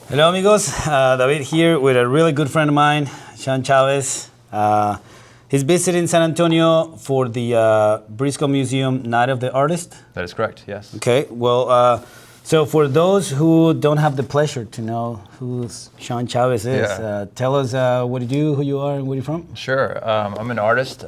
Hello, amigos. David here with a really good friend of mine, Chavez. He's visiting San Antonio for the Briscoe Museum Night of the Artist. That is correct, yes. Okay, well, so for those who don't have the pleasure to know who Sean Chavez is, tell us what you do, who you are, and where you're from. Sure. I'm an artist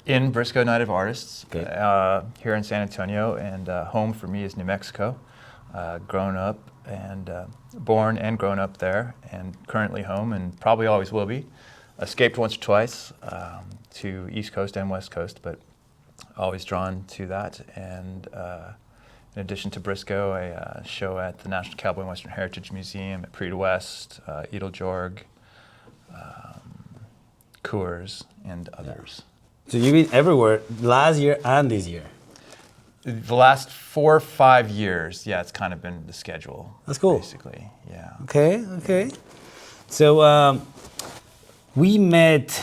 in Briscoe Night of Artists here in San Antonio, and home for me is New Mexico. Grown up and born and grown up there, and currently home, and probably always will be. Escaped once or twice to East Coast and West Coast, but always drawn to that. And in addition to Briscoe, I show at the National Cowboy and Western Heritage Museum at Prix West, Edeljorg, Coors, and others. So you've been everywhere last year and this year. The last 4 or 5 years, it's kind of been the schedule. That's cool. Basically, yeah. Okay. So we met,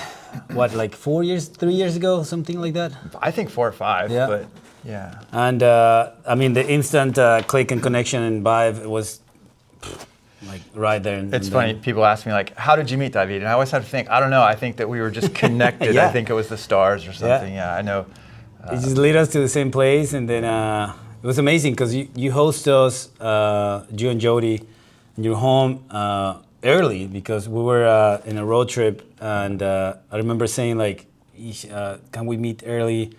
like 3 years ago, something like that? I think 4 or 5, but yeah. And I mean, the instant click and connection and vibe was like right there. It's funny, people ask me like, how did you meet David? And I always have to think, I don't know, I think that we were just connected. I think it was the stars or something, I know. It just led us to the same place, and then it was amazing because you host us, you and Jody, in your home early because we were in a road trip, and I remember saying like, can we meet early?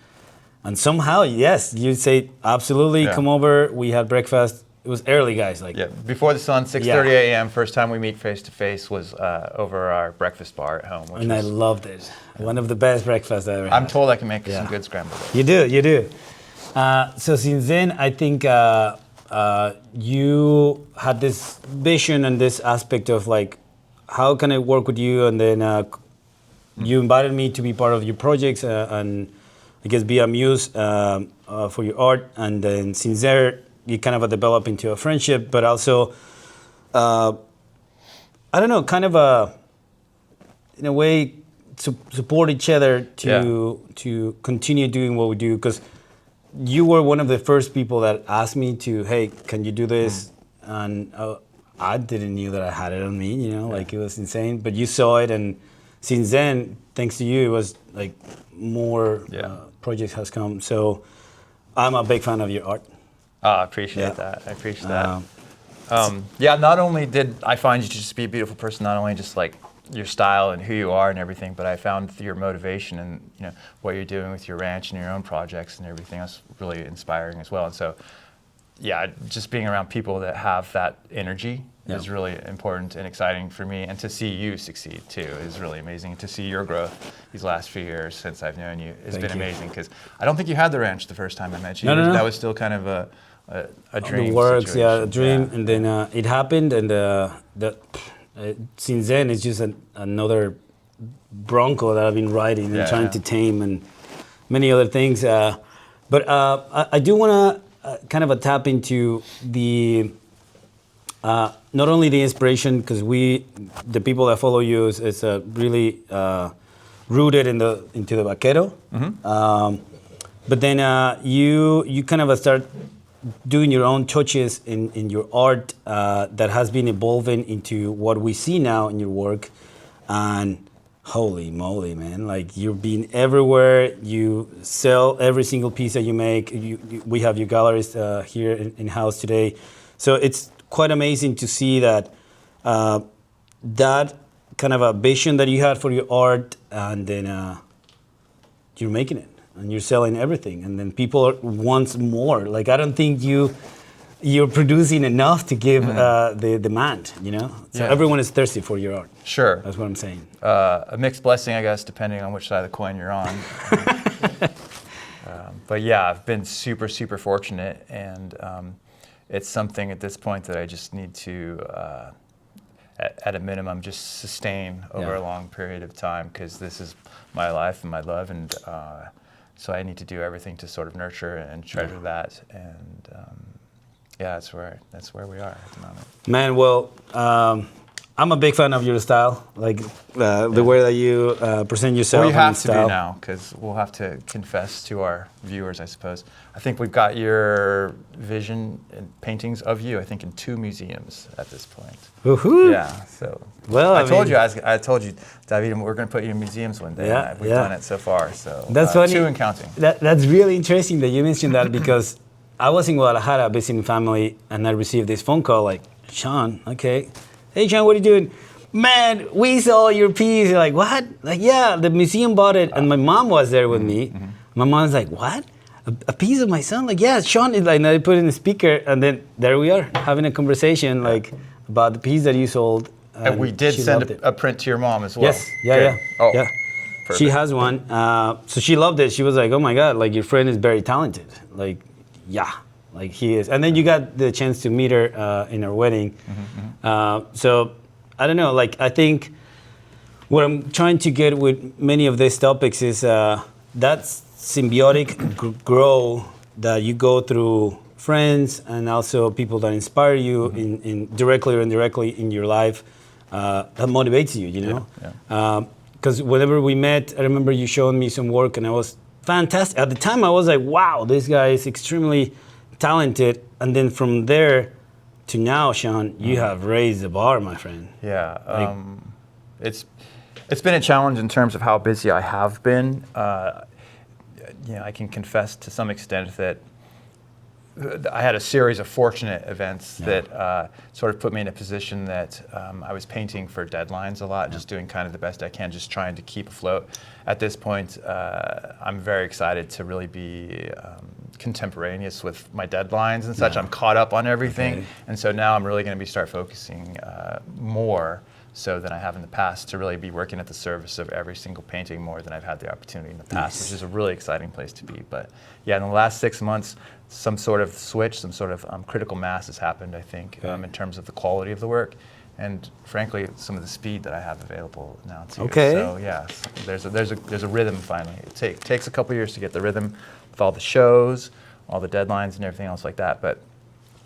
And somehow, yes, you say absolutely, come over. We had breakfast. It was early, guys. Before the sun, 6:30 a.m. First time we meet face to face was over our breakfast bar at home. I loved it. One of the best breakfasts I ever had. I'm told I can make some good scrambled eggs. You do. So since then, I think you had this vision and this aspect of like, how can I work with you? And then you invited me to be part of your projects and I guess be a muse for your art. And then since there, you kind of develop into a friendship, but also, I don't know, kind of in a way, support each other to continue doing what we do. Because you were one of the first people that asked me to, hey, can you do this? And I didn't knew that I had it on me, like it was insane. But you saw it, and since then, thanks to you, it was like more projects has come. So I'm a big fan of your art. I appreciate that. I appreciate that. Not only did I find you to just be a beautiful person, not only just like your style and who you are and everything, but I found your motivation and what you're doing with your ranch and your own projects and everything else really inspiring as well. And so, just being around people that have that energy is really important and exciting for me. And to see you succeed too is really amazing. To see your growth these last few years since I've known you has been amazing. Because I don't think you had the ranch the first time I met you. No. That was still kind of a dream. The works, situation. a dream, and then it happened, and since then it's just another bronco that I've been riding and trying to tame, and many other things. But I do want to kind of tap into the not only the inspiration, because the people that follow you is really rooted into the vaquero. But then you kind of start doing your own touches in your art that has been evolving into what we see now in your work. And holy moly, man, like you've been everywhere. You sell every single piece that you make. We have your galleries here in-house today. So it's quite amazing to see that that kind of a vision that you had for your art, and then you're making it. And you're selling everything, and then people want more. Like I don't think you're producing enough to give the demand. So everyone is thirsty for your art. Sure, that's what I'm saying. A mixed blessing, I guess, depending on which side of the coin you're on. But I've been super, super fortunate, and it's something at this point that I just need to, at a minimum, just sustain over a long period of time, because this is my life and my love, and. So I need to do everything to sort of nurture and treasure that, and that's where we are at the moment. Man, well, I'm a big fan of your style, like the way that you present yourself. Well, you have and to style. be now, because we'll have to confess to our viewers, I suppose. I think we've got your vision and paintings of you, I think, in 2 museums at this point. Woohoo! Yeah, so. Well, I told you, David, we're going to put you in museums one day. Yeah, and we've done it so far, so. That's funny. 2 and counting. That's really interesting that you mentioned that because I was in Guadalajara visiting family and I received this phone call like, Sean, okay. Hey, Sean, what are you doing? Man, we saw your piece. You're like, what? Like, yeah, the museum bought it. And my mom was there with me. Mm-hmm. My mom's like, what? A piece of my son? Like, yeah, Sean is like, and I put it in the speaker. And then there we are having a conversation like about the piece that you sold. And we did send a print to your mom as well. Yes, yeah. Oh, yeah. perfect. She has one. So she loved it. She was like, oh my God, like your friend is very talented. Like, yeah. Like he is. And then you got the chance to meet her in her wedding. So I don't know, like I think what I'm trying to get with many of these topics is that symbiotic growth that you go through friends and also people that inspire you in directly or indirectly in your life that motivates you, you know? Because whenever we met, I remember you showing me some work and I was fantastic. At the time I was like, wow, this guy is extremely talented, and then from there to now, Sean, you have raised the bar, my friend. Yeah, it's been a challenge in terms of how busy I have been. I can confess to some extent that I had a series of fortunate events that sort of put me in a position that I was painting for deadlines a lot, just doing kind of the best I can, just trying to keep afloat. At this point, I'm very excited to really be contemporaneous with my deadlines and such. I'm caught up on everything, and so now I'm really going to start focusing more so than I have in the past to really be working at the service of every single painting more than I've had the opportunity in the past, which is a really exciting place to be. But yeah, in the last 6 months, some sort of switch, some sort of critical mass has happened, I think, in terms of the quality of the work, and frankly, some of the speed that I have available now too. Okay. So yeah, there's a rhythm finally. It takes a couple years to get the rhythm with all the shows, all the deadlines, and everything else like that. But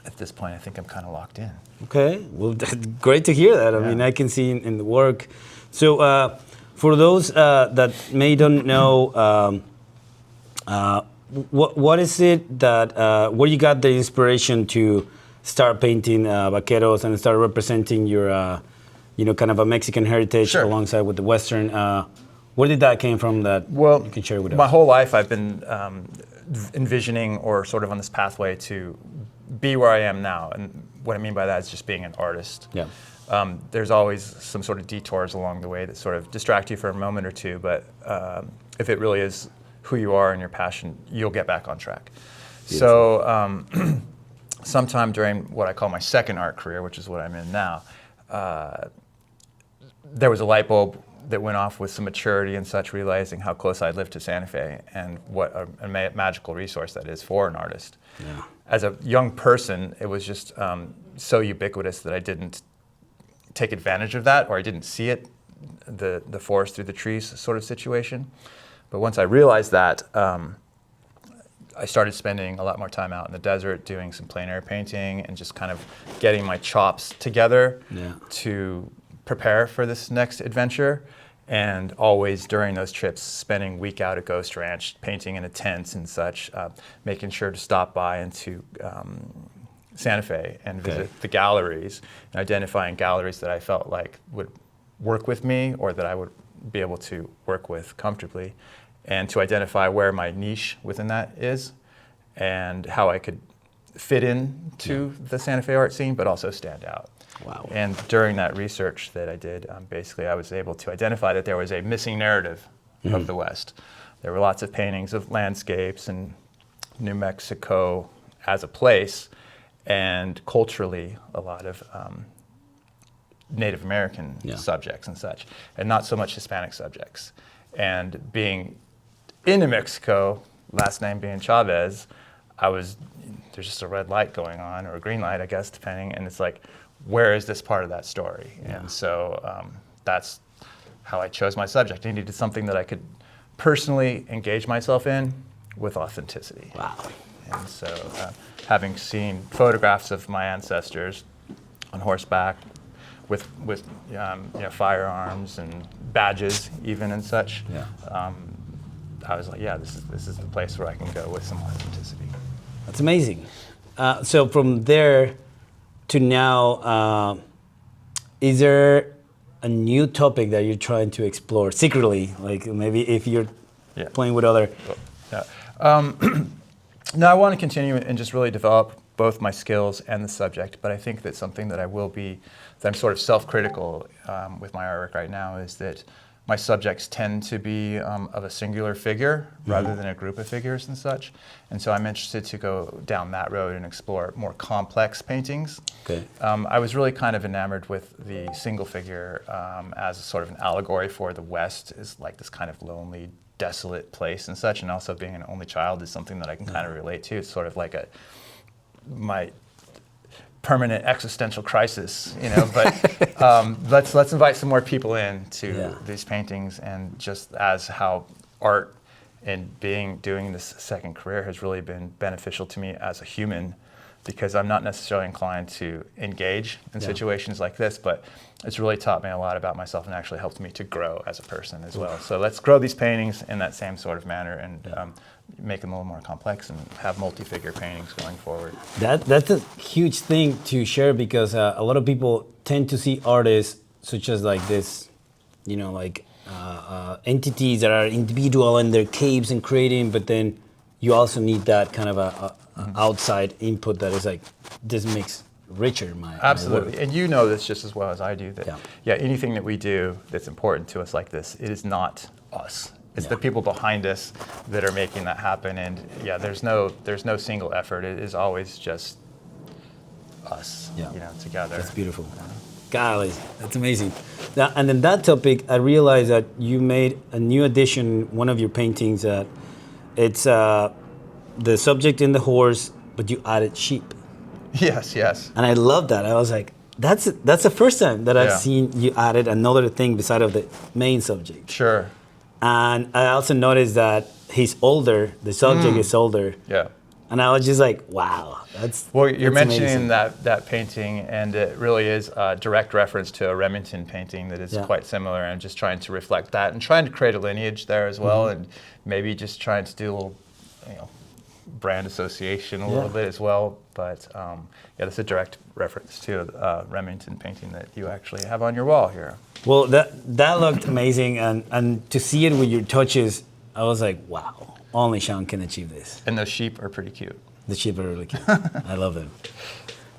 at this point, I think I'm kind of locked in. Okay, well, great to hear that. I mean, I can see in the work. So for those that may don't know, what is it that, where you got the inspiration to start painting vaqueros and start representing your, kind of a Mexican heritage alongside with the Western? Where did that came from that you can share with us? My whole life I've been envisioning or sort of on this pathway to be where I am now. And what I mean by that is just being an artist. Yeah. There's always some sort of detours along the way that sort of distract you for a moment or two, but if it really is who you are and your passion, you'll get back on track. So sometime during what I call my second art career, which is what I'm in now, there was a light bulb that went off with some maturity and such, realizing how close I lived to Santa Fe and what a magical resource that is for an artist. Yeah. As a young person, it was just so ubiquitous that I didn't take advantage of that, or I didn't see it, the forest through the trees sort of situation. But once I realized that, I started spending a lot more time out in the desert doing some plein air painting and just kind of getting my chops together to prepare for this next adventure. And always during those trips, spending a week out at Ghost Ranch, painting in a tent and such, making sure to stop by into Santa Fe and visit the galleries, and identifying galleries that I felt like would work with me or that I would be able to work with comfortably, and to identify where my niche within that is and how I could fit in to the Santa Fe art scene, but also stand out. Wow. And during that research that I did, basically I was able to identify that there was a missing narrative of the West. There were lots of paintings of landscapes and New Mexico as a place, and culturally a lot of Native American subjects and such, and not so much Hispanic subjects. And being in New Mexico, last name being Chavez, there's just a red light going on, or a green light, I guess, depending, and it's like, where is this part of that story? Yeah. And so that's how I chose my subject. I needed something that I could personally engage myself in with authenticity. Wow. And so having seen photographs of my ancestors on horseback, with firearms and badges even and such. Yeah. I was like, this is the place where I can go with some authenticity. That's amazing. So from there to now, is there a new topic that you're trying to explore secretly? Like maybe if you're playing with other... No, I want to continue and just really develop both my skills and the subject, but I think that something that I'm sort of self-critical with my artwork right now is that my subjects tend to be of a singular figure rather than a group of figures and such. And so I'm interested to go down that road and explore more complex paintings. Okay. I was really kind of enamored with the single figure as a sort of an allegory for the West is like this kind of lonely, desolate place and such, and also being an only child is something that I can kind of relate to. It's sort of like my permanent existential crisis, but let's invite some more people in to these paintings, and just as how art and doing this second career has really been beneficial to me as a human, because I'm not necessarily inclined to engage in situations like this, but it's really taught me a lot about myself and actually helped me to grow as a person as well. So let's grow these paintings in that same sort of manner and make them a little more complex and have multi-figure paintings going forward. That's a huge thing to share, because a lot of people tend to see artists such as like this, entities that are individual in their caves and creating, but then you also need that kind of a outside input that is like, this makes richer my Absolutely. work. And you know this just as well as I do, that anything that we do that's important to us like this, it is not us. It's the people behind us that are making that happen. And there's no single effort. It is always just us, together. That's beautiful. Golly, that's amazing. Now, and then that topic, I realized that you made a new addition, one of your paintings, that it's the subject in the horse, but you added sheep. Yes. And I love that. I was like, that's the first time that I've seen you added another thing beside of the main subject. Sure. And I also noticed that he's older, the subject is older. Yeah. And I was just like, wow, Well, you're that's mentioning amazing. that painting, and it really is a direct reference to a Remington painting that is quite similar, and just trying to reflect that and trying to create a lineage there as well, and maybe just trying to do a little, brand association a little bit as well. But that's a direct reference to a Remington painting that you actually have on your wall here. Well, that looked amazing, and to see it with your touches, I was like, wow, only Sean can achieve this. And those sheep are pretty cute. The sheep are really cute. I love them.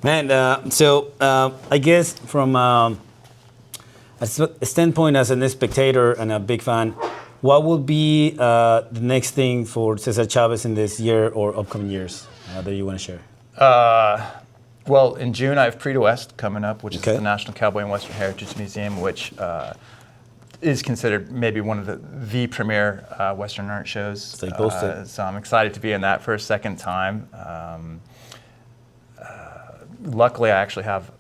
Man, so I guess from a standpoint as a spectator and a big fan, what will be the next thing for Cesar Chavez in this year or upcoming years that you want to share? Well, in June, I have Prix de West coming up, which is Okay. the National Cowboy and Western Heritage Museum, which is considered maybe one of the premier Western art shows. They posted. So I'm excited to be in that for a second time. Luckily, I actually have,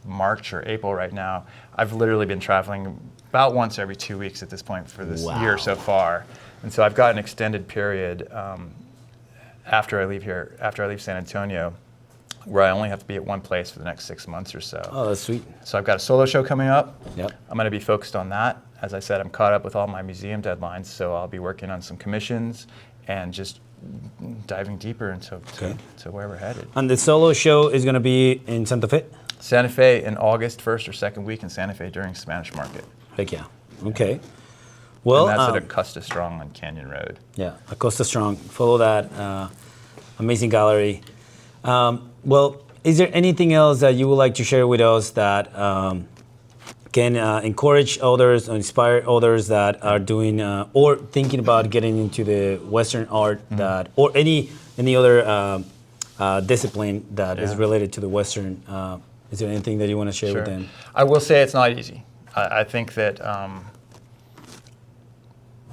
March or April right now. I've literally been traveling about once every 2 weeks at this point for this year so far. And so I've got an extended period after I leave San Antonio, where I only have to be at one place for the next 6 months or so. Oh, that's sweet. So I've got a solo show coming up. Yep. I'm going to be focused on that. As I said, I'm caught up with all my museum deadlines, so I'll be working on some commissions and just diving deeper into to where we're headed. And the solo show is going to be in Santa Fe? Santa Fe in August, first or second week in Santa Fe during Spanish Market. Heck yeah. Okay. Well, and that's at Acosta Strong on Canyon Road. Yeah, Acosta Strong. Follow that amazing gallery. Well, is there anything else that you would like to share with us that can encourage others, or inspire others that are doing or thinking about getting into the Western art, that or any other discipline that is related to the Western? Is there anything that you want to share with them? I will say it's not easy. I think that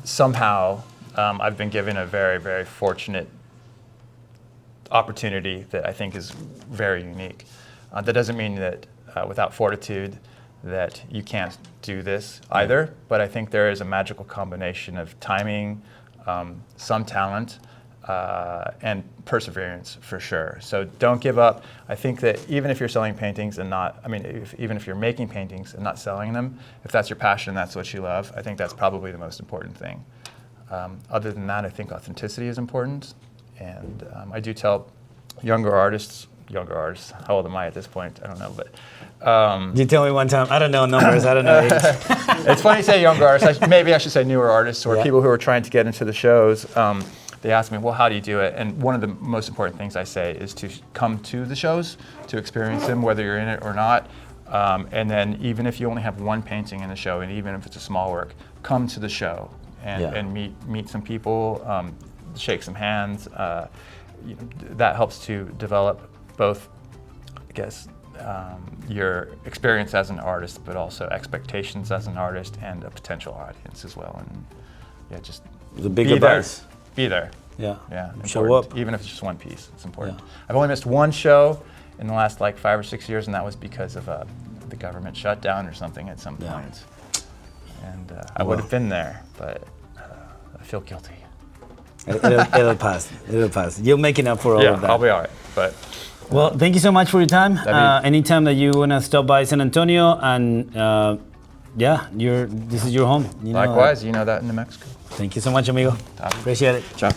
somehow I've been given a very, very fortunate opportunity that I think is very unique. That doesn't mean that without fortitude that you can't do this either, but I think there is a magical combination of timing, some talent, and perseverance for sure. So don't give up. I think that even if you're selling paintings and not, even if you're making paintings and not selling them, if that's your passion, that's what you love, I think that's probably the most important thing. Other than that, I think authenticity is important. And I do tell younger artists, how old am I at this point? I don't know, but. You tell me one time, I don't know numbers, I don't know age. It's funny you say younger artists, maybe I should say newer artists or people who are trying to get into the shows. They ask me, well, how do you do it? And one of the most important things I say is to come to the shows, to experience them, whether you're in it or not. And then even if you only have one painting in the show, and even if it's a small work, come to the show and meet some people, shake some hands. That helps to develop both, I guess, your experience as an artist, but also expectations as an artist and a potential audience as well. And just the big advice. Be there. Yeah. Important. Show up. Even if it's just one piece, it's important. Yeah. I've only missed one show in the last 5 or 6 years, and that was because of the government shutdown or something at some point. And I would have been there, but I feel guilty. It'll pass. It'll pass. You're making up for all of that. Yeah, I'll be all right. But well, thank you so much for your time. Anytime that you want to stop by San Antonio, and this is your home. Likewise, you know that in New Mexico. Thank you so much, amigo. Appreciate it. Ciao.